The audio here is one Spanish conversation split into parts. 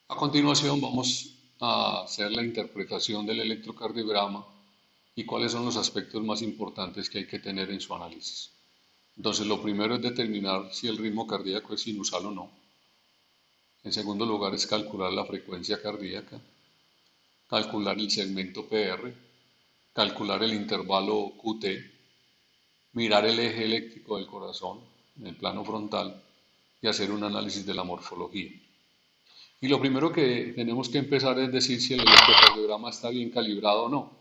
A continuación vamos a hacer la interpretación del electrocardiograma y cuáles son los aspectos más importantes que hay que tener en su análisis. Entonces, lo primero es determinar si el ritmo cardíaco es sinusal o no. En segundo lugar es calcular la frecuencia cardíaca, calcular el segmento PR, calcular el intervalo QT, mirar el eje eléctrico del corazón en el plano frontal y hacer un análisis de la morfología. Y lo primero que tenemos que empezar es decir si el electrocardiograma está bien calibrado o no.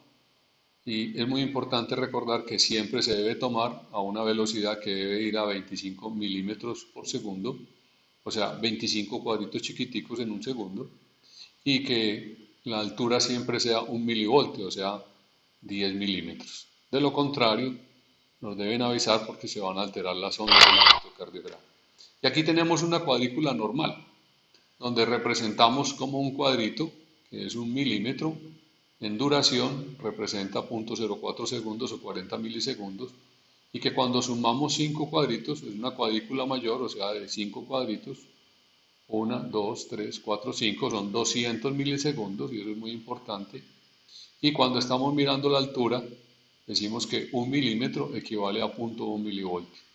Y es muy importante recordar que siempre se debe tomar a una velocidad que debe ir a 25 milímetros por segundo, o sea, 25 cuadritos chiquiticos en un segundo, y que la altura siempre sea 1 milivoltio, o sea, 10 milímetros. De lo contrario, nos deben avisar porque se van a alterar las ondas del electrocardiograma. Y aquí tenemos una cuadrícula normal, donde representamos como un cuadrito, que es 1 milímetro, en duración representa 0.04 segundos o 40 milisegundos, y que cuando sumamos 5 cuadritos, es una cuadrícula mayor, o sea, de 5 cuadritos, 1, 2, 3, 4, 5, son 200 milisegundos, y eso es muy importante. Y cuando estamos mirando la altura, decimos que 1 milímetro equivale a 0.1 milivoltio.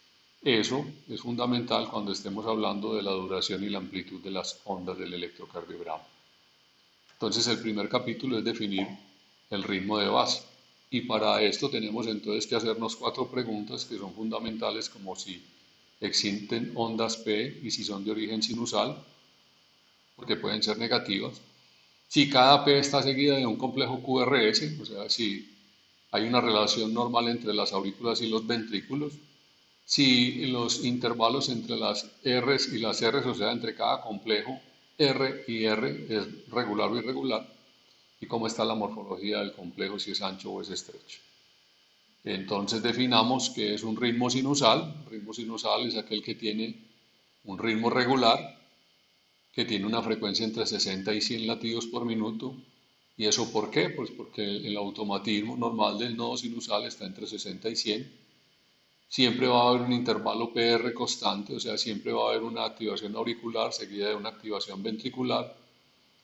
Eso es fundamental cuando estemos hablando de la duración y la amplitud de las ondas del electrocardiograma. Entonces el primer capítulo es definir el ritmo de base. Y para esto tenemos entonces que hacernos 4 preguntas que son fundamentales, como si existen ondas P y si son de origen sinusal, porque pueden ser negativas. Si cada P está seguida de un complejo QRS, o sea, si hay una relación normal entre las aurículas y los ventrículos, si los intervalos entre las Rs y las Rs, o sea, entre cada complejo R y R es regular o irregular, y cómo está la morfología del complejo, si es ancho o es estrecho. Entonces definamos que es un ritmo sinusal. Un ritmo sinusal es aquel que tiene un ritmo regular, que tiene una frecuencia entre 60 y 100 latidos por minuto. ¿Y eso por qué? Pues porque el automatismo normal del nodo sinusal está entre 60 y 100. Siempre va a haber un intervalo PR constante, o sea, siempre va a haber una activación auricular seguida de una activación ventricular,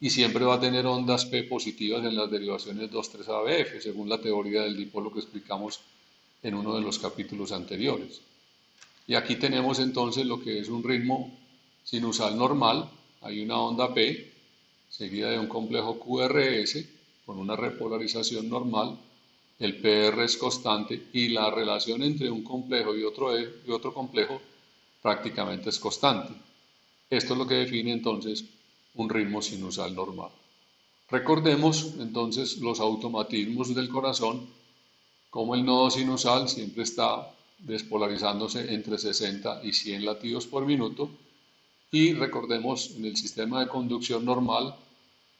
y siempre va a tener ondas P positivas en las derivaciones 2,3-ABF, según la teoría del dipolo que explicamos en uno de los capítulos anteriores. Y aquí tenemos entonces lo que es un ritmo sinusal normal. Hay una onda P seguida de un complejo QRS con una repolarización normal. El PR es constante y la relación entre un complejo y otro complejo prácticamente es constante. Esto es lo que define entonces un ritmo sinusal normal. Recordemos entonces los automatismos del corazón, como el nodo sinusal siempre está despolarizándose entre 60 y 100 latidos por minuto, y recordemos en el sistema de conducción normal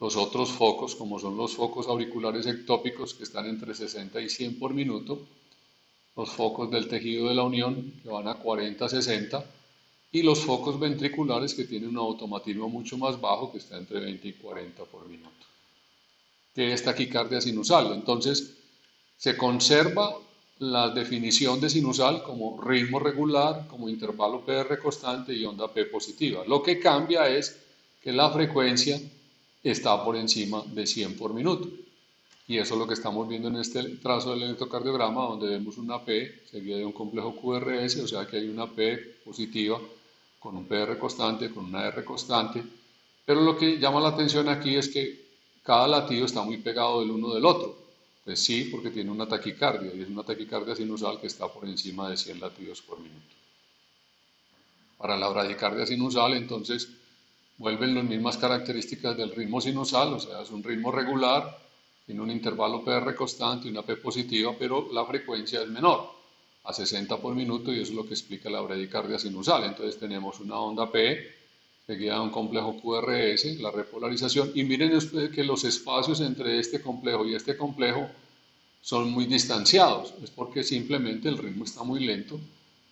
los otros focos, como son los focos auriculares ectópicos que están entre 60 y 100 por minuto, los focos del tejido de la unión que van a 40 a 60, y los focos ventriculares que tienen un automatismo mucho más bajo que está entre 20 y 40 por minuto, que es taquicardia sinusal. Entonces, se conserva la definición de sinusal como ritmo regular, como intervalo PR constante y onda P positiva. Lo que cambia es que la frecuencia está por encima de 100 por minuto. Y eso es lo que estamos viendo en este trazo del electrocardiograma, donde vemos una P seguida de un complejo QRS, o sea que hay una P positiva con un PR constante, con una R constante. Pero lo que llama la atención aquí es que cada latido está muy pegado del uno del otro. Pues sí, porque tiene una taquicardia, y es una taquicardia sinusal que está por encima de 100 latidos por minuto. Para la bradicardia sinusal, entonces, vuelven las mismas características del ritmo sinusal, o sea, es un ritmo regular, tiene un intervalo PR constante y una P positiva, pero la frecuencia es menor, a 60 por minuto, y eso es lo que explica la bradicardia sinusal. Entonces tenemos una onda P seguida de un complejo QRS, la repolarización, y miren ustedes que los espacios entre este complejo y este complejo son muy distanciados, es porque simplemente el ritmo está muy lento,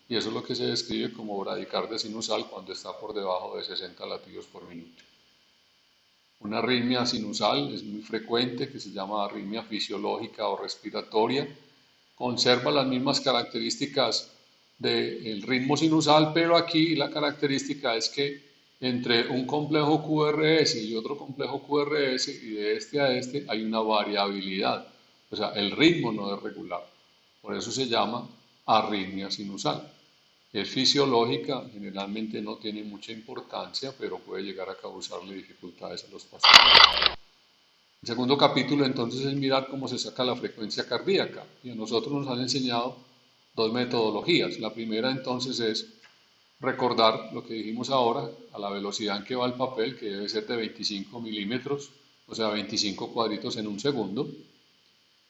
y eso es lo que se describe como bradicardia sinusal cuando está por debajo de 60 latidos por minuto. Una arritmia sinusal es muy frecuente, que se llama arritmia fisiológica o respiratoria, conserva las mismas características del ritmo sinusal, pero aquí la característica es que entre un complejo QRS y otro complejo QRS y de este a este hay una variabilidad. O sea, el ritmo no es regular. Por eso se llama arritmia sinusal. Es fisiológica, generalmente no tiene mucha importancia, pero puede llegar a causarle dificultades a los pacientes. El segundo capítulo entonces es mirar cómo se saca la frecuencia cardíaca y a nosotros nos han enseñado dos metodologías. La primera entonces es recordar lo que dijimos ahora a la velocidad en que va el papel, que debe ser de 25 milímetros, o sea 25 cuadritos en un segundo.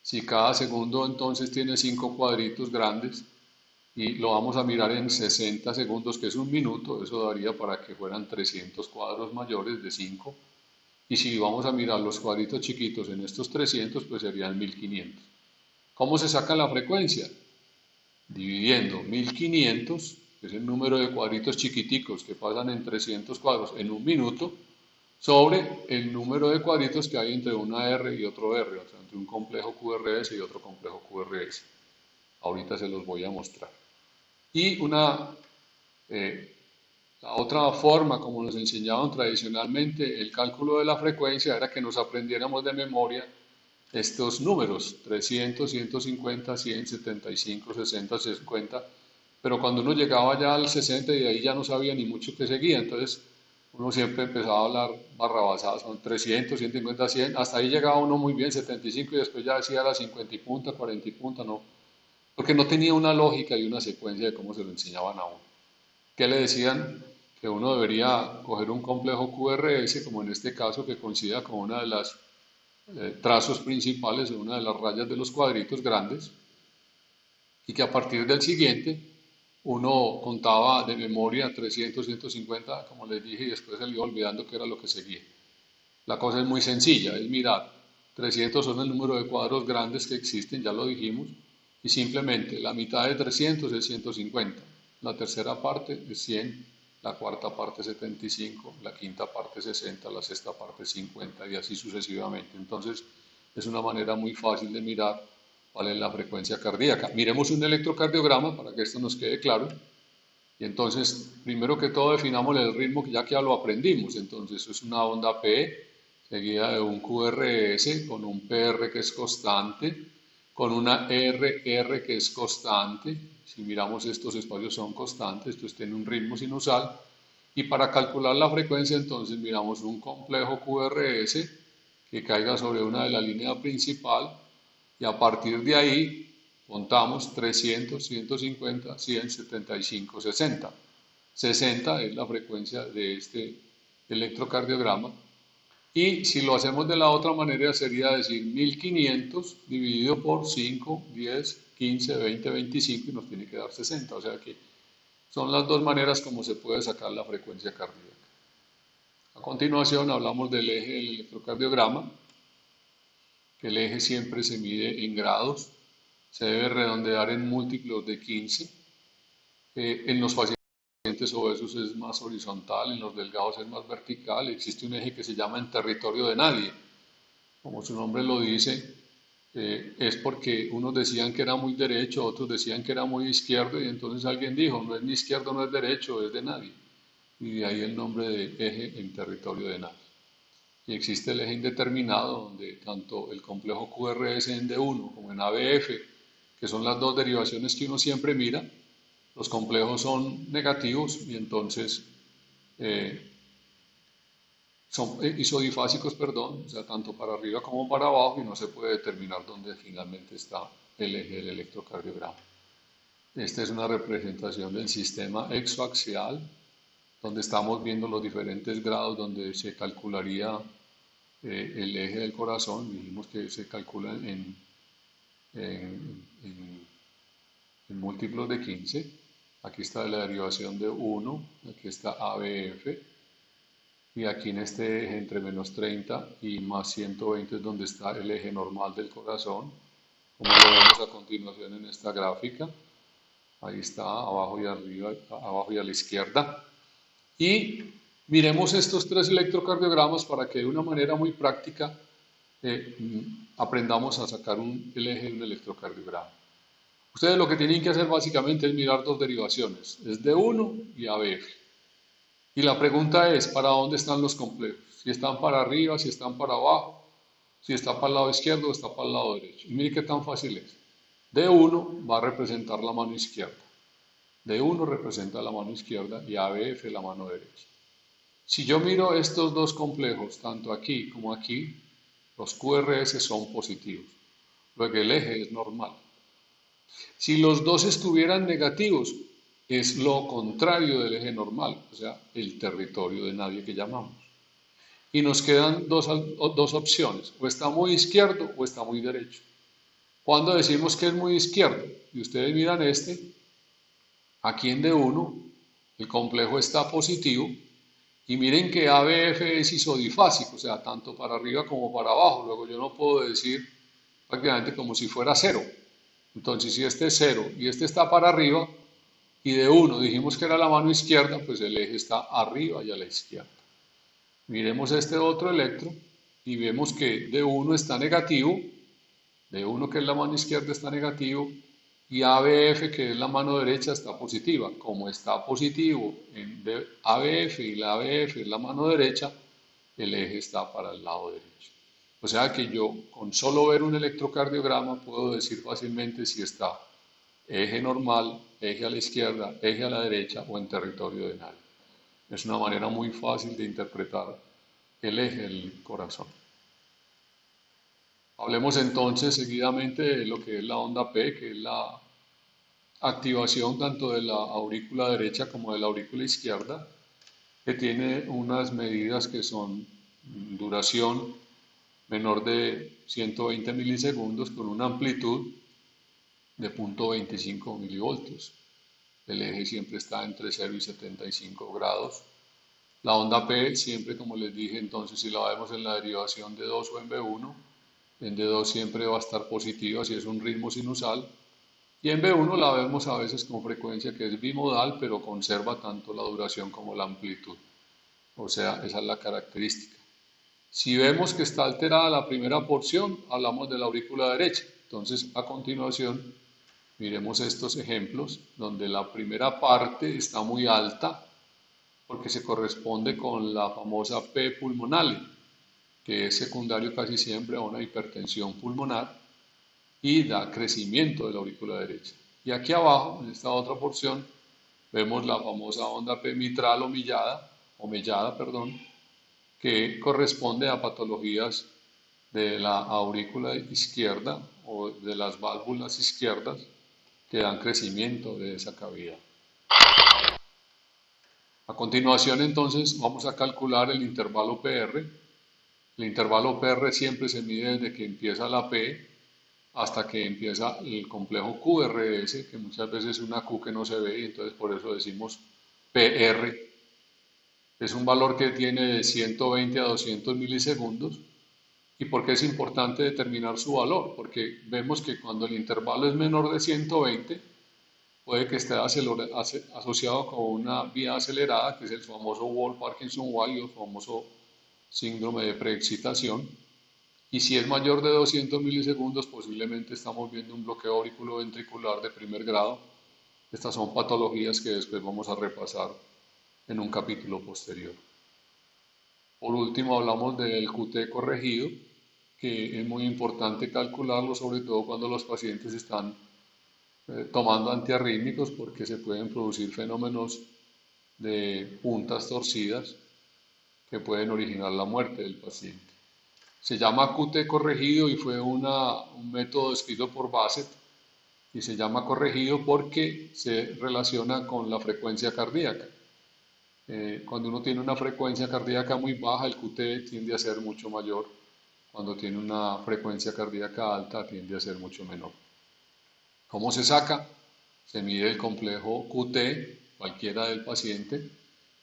Si cada segundo entonces tiene 5 cuadritos grandes y lo vamos a mirar en 60 segundos, que es un minuto, eso daría para que fueran 300 cuadros mayores de 5. Y si vamos a mirar los cuadritos chiquitos en estos 300, pues serían 1500. ¿Cómo se saca la frecuencia? Dividiendo 1500, que es el número de cuadritos chiquiticos que pasan en 300 cuadros en un minuto, sobre el número de cuadritos que hay entre una R y otro R, o sea, entre un complejo QRS y otro complejo QRS. Ahorita se los voy a mostrar. Y la otra forma, como nos enseñaban tradicionalmente, el cálculo de la frecuencia era que nos aprendiéramos de memoria estos números, 300, 150, 100, 75, 60, 50, pero cuando uno llegaba ya al 60 y de ahí ya no sabía ni mucho que seguía, entonces uno siempre empezaba a hablar barrabasadas, son 300, 150, 100, hasta ahí llegaba uno muy bien, 75 y después ya decía las 50 y punta, 40 y punta, no, porque no tenía una lógica y una secuencia de cómo se lo enseñaban a uno. ¿Qué le decían? Que uno debería coger un complejo QRS, como en este caso, que coincida con una de las trazos principales o una de las rayas de los cuadritos grandes, y que a partir del siguiente uno contaba de memoria 300, 150, como les dije, y después se le iba olvidando qué era lo que seguía. La cosa es muy sencilla, es mirar, 300 son el número de cuadros grandes que existen, ya lo dijimos, y simplemente la mitad de 300 es 150, la tercera parte es 100, la cuarta parte es 75, la quinta parte es 60, la sexta parte es 50 y así sucesivamente. Entonces es una manera muy fácil de mirar cuál es la frecuencia cardíaca. Miremos un electrocardiograma para que esto nos quede claro. Y entonces, primero que todo, definamos el ritmo, ya que ya lo aprendimos. Entonces, es una onda P seguida de un QRS con un PR que es constante, con una RR que es constante. Si miramos estos espacios son constantes, estos tienen un ritmo sinusal. Y para calcular la frecuencia, entonces miramos un complejo QRS que caiga sobre una de la línea principal y a partir de ahí contamos 300, 150, 100, 75, 60. 60 es la frecuencia de este electrocardiograma. Y si lo hacemos de la otra manera sería decir 1500 dividido por 5, 10, 15, 20, 25 y nos tiene que dar 60. O sea que son las dos maneras como se puede sacar la frecuencia cardíaca. A continuación hablamos del eje del electrocardiograma, que el eje siempre se mide en grados, se debe redondear en múltiplos de 15. En los pacientes obesos es más horizontal, en los delgados es más vertical. Existe un eje que se llama en territorio de nadie. Como su nombre lo dice, es porque unos decían que era muy derecho, otros decían que era muy izquierdo, y entonces alguien dijo, no es ni izquierdo, no es derecho, es de nadie. Y de ahí el nombre de eje en territorio de nadie. Y existe el eje indeterminado, donde tanto el complejo QRS en D1 como en ABF, que son las dos derivaciones que uno siempre mira, los complejos son negativos y entonces eh, son isodifásicos, perdón, o sea, tanto para arriba como para abajo y no se puede determinar dónde finalmente está el eje del electrocardiograma. Esta es una representación del sistema exoaxial, donde estamos viendo los diferentes grados donde se calcularía el eje del corazón. Dijimos que se calcula en, en múltiplos de 15. Aquí está la derivación de 1, aquí está ABF, y aquí en este eje entre menos 30 y más 120 es donde está el eje normal del corazón, como lo vemos a continuación en esta gráfica. Ahí está, abajo y arriba, abajo y a la izquierda. Y miremos estos tres electrocardiogramas para que de una manera muy práctica aprendamos a sacar el eje de un electrocardiograma. Ustedes lo que tienen que hacer básicamente es mirar dos derivaciones, es D1 y ABF. Y la pregunta es, ¿para dónde están los complejos? Si están para arriba, si están para abajo, si está para el lado izquierdo o está para el lado derecho. Y mire qué tan fácil es. D1 va a representar la mano izquierda. D1 representa la mano izquierda y ABF la mano derecha. Si yo miro estos dos complejos, tanto aquí como aquí, los QRS son positivos. Luego el eje es normal. Si los dos estuvieran negativos, es lo contrario del eje normal, o sea, el territorio de nadie que llamamos. Y nos quedan dos opciones, o está muy izquierdo o está muy derecho. Cuando decimos que es muy izquierdo, y ustedes miran aquí en D1, el complejo está positivo, y miren que ABF es isodifásico, o sea, tanto para arriba como para abajo. Luego yo no puedo decir prácticamente como si fuera cero. Entonces, si este es cero y este está para arriba, y de uno dijimos que era la mano izquierda, pues el eje está arriba y a la izquierda. Miremos este otro electro y vemos que D1 está negativo, D1 que es la mano izquierda está negativo, y ABF que es la mano derecha está positiva. Como está positivo en ABF y la ABF es la mano derecha, el eje está para el lado derecho. O sea que yo con solo ver un electrocardiograma puedo decir fácilmente si está eje normal, eje a la izquierda, eje a la derecha o en territorio de nadie. Es una manera muy fácil de interpretar el eje del corazón. Hablemos entonces seguidamente de lo que es la onda P, que es la activación tanto de la aurícula derecha como de la aurícula izquierda, que tiene unas medidas que son duración menor de 120 milisegundos con una amplitud de 0.25 milivoltios. El eje siempre está entre 0 y 75 grados. La onda P siempre, como les dije, entonces si la vemos en la derivación de 2 o en B1, en D2 siempre va a estar positiva si es un ritmo sinusal, y en B1 la vemos a veces con frecuencia que es bimodal, pero conserva tanto la duración como la amplitud. O sea, esa es la característica. Si vemos que está alterada la primera porción, hablamos de la aurícula derecha. Entonces, a continuación, miremos estos ejemplos donde la primera parte está muy alta porque se corresponde con la famosa P pulmonale, que es secundario casi siempre a una hipertensión pulmonar y da crecimiento de la aurícula derecha. Y aquí abajo, en esta otra porción, vemos la famosa onda P mitral o mellada, perdón, que corresponde a patologías de la aurícula izquierda o de las válvulas izquierdas que dan crecimiento de esa cavidad. A continuación, entonces, vamos a calcular el intervalo PR. El intervalo PR siempre se mide desde que empieza la P hasta que empieza el complejo QRS, que muchas veces es una Q que no se ve, y entonces por eso decimos PR. Es un valor que tiene de 120 a 200 milisegundos. ¿Y por qué es importante determinar su valor? Porque vemos que cuando el intervalo es menor de 120, puede que esté asociado con una vía acelerada, que es el famoso Wolff-Parkinson-White o el famoso síndrome de preexcitación. Y si es mayor de 200 milisegundos, posiblemente estamos viendo un bloqueo auriculoventricular de primer grado. Estas son patologías que después vamos a repasar en un capítulo posterior. Por último, hablamos del QT corregido, que es muy importante calcularlo, sobre todo cuando los pacientes están tomando antiarrítmicos, porque se pueden producir fenómenos de puntas torcidas que pueden originar la muerte del paciente. Se llama QT corregido y fue un método descrito por Bassett, y se llama corregido porque se relaciona con la frecuencia cardíaca. Cuando uno tiene una frecuencia cardíaca muy baja, el QT tiende a ser mucho mayor. Cuando tiene una frecuencia cardíaca alta, tiende a ser mucho menor. ¿Cómo se saca? Se mide el complejo QT, cualquiera del paciente,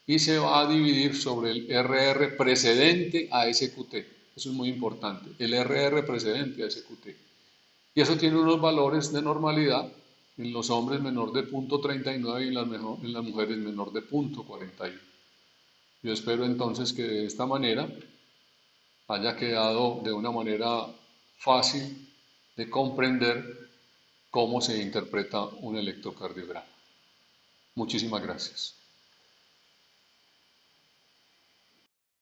y se va a dividir sobre el RR precedente a ese QT. Eso es muy importante, el RR precedente a ese QT. Y eso tiene unos valores de normalidad, en los hombres menor de 0.39 y en las mujeres menor de 0.41. Yo espero entonces que de esta manera haya quedado de una manera fácil de comprender cómo se interpreta un electrocardiograma. Muchísimas gracias.